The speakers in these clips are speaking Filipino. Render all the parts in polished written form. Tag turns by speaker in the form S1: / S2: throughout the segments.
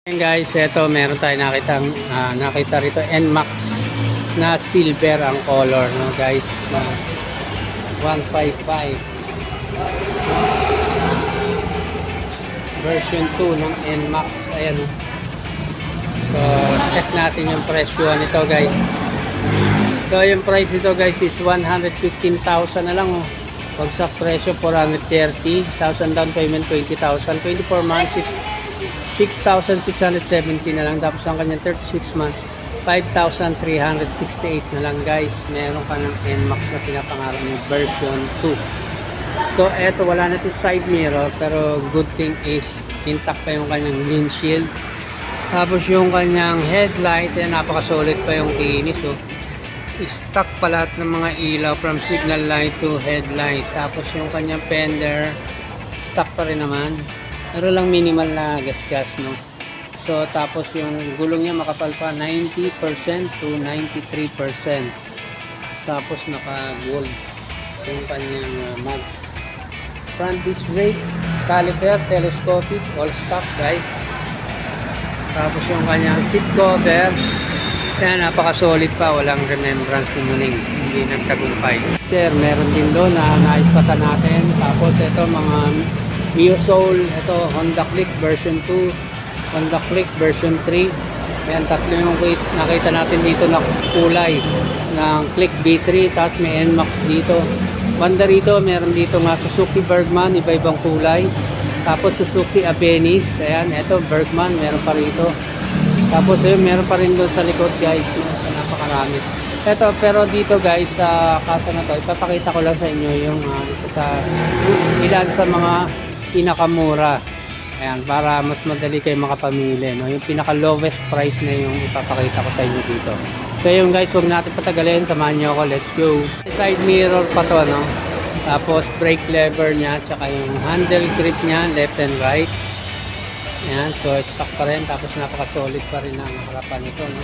S1: Ayan guys, eto meron tayo nakita rito NMAX na silver ang color, no guys, 155 version 2 ng NMAX. Ayan, no? So check natin yung presyo nito guys. So yung price nito guys is 115,000 na lang, oh. Pagsak presyo 430,000, down payment 20,000, 24 months 6,670 na lang, tapos ang kanyang 36 months 5,368 na lang guys. Meron ka ng NMAX na pinapangarap ng version 2. So eto, wala na ito side mirror, pero good thing is intact pa yung kanyang windshield. Tapos yung kanyang headlight, yan, napaka-solid pa yung kinis, oh. Stock pa lahat ng mga ilaw from signal light to headlight. Tapos yung kanyang fender, stock pa rin naman. Pero lang minimal na gasgas, no? So, tapos yung gulong niya makapal pa 90% to 93%. Tapos naka-gold yung kanyang mags. Front disc brake, caliper, telescopic, all stock guys. Tapos yung kanyang seat cover, yan, napaka-solid pa, walang remembrance ni Muning, hindi nagtagumpay. Sir, meron din doon na naispatan natin. Tapos ito mga Mio Soul, ito Honda Click version 2, Honda Click version 3. Yan, tatlo yung nakita natin dito na kulay ng Click B3, tapos may NMAX dito. Banda rito, meron dito nga Suzuki Bergman, iba-ibang kulay. Tapos Suzuki Abenis, ayan, ito Bergman, meron pa rito. Tapos yun, meron pa rin doon sa likod guys, napakarami. Ito, pero dito guys, sa kasa na to, ipapakita ko lang sa inyo yung isa sa ilan sa mga pinakamura. Ayan, para mas madali kayo makapamili, no? Yung pinaka lowest price na yung ipapakita ko sa inyo dito. So yun guys, huwag natin patagalin, samahan nyo ako, let's go. Side mirror pa to, no? Tapos brake lever nya, tsaka yung handle grip nya, left and right. Ayan, so stock pa rin, tapos napaka-solid pa rin ang harapan nito, no?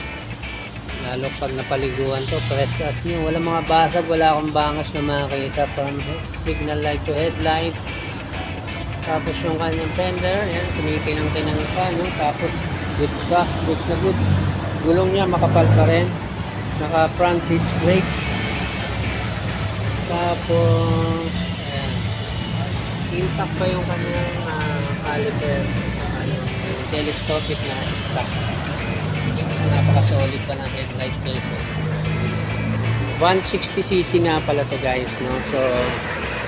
S1: Lalo pag napaliguan to, press up nyo, walang mga basag, wala akong bangas na makikita from signal light to headlight. Tapos yung kanyang fender, ayan, kumikinang-kinang pa, no? Tapos goods pa, goods na goods. Gulong niya makapal pa rin, naka front disc brake. Tapos ayan, intact pa yung kanyang caliper, yung telescopic na stock. Napaka-solid pa ng headlight case. 160cc nga pala to guys, no? So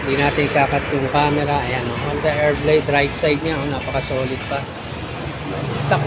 S1: hindi natin ikakat yung camera. Ayan, Honda Airblade right side nya, napaka-solid pa. Stock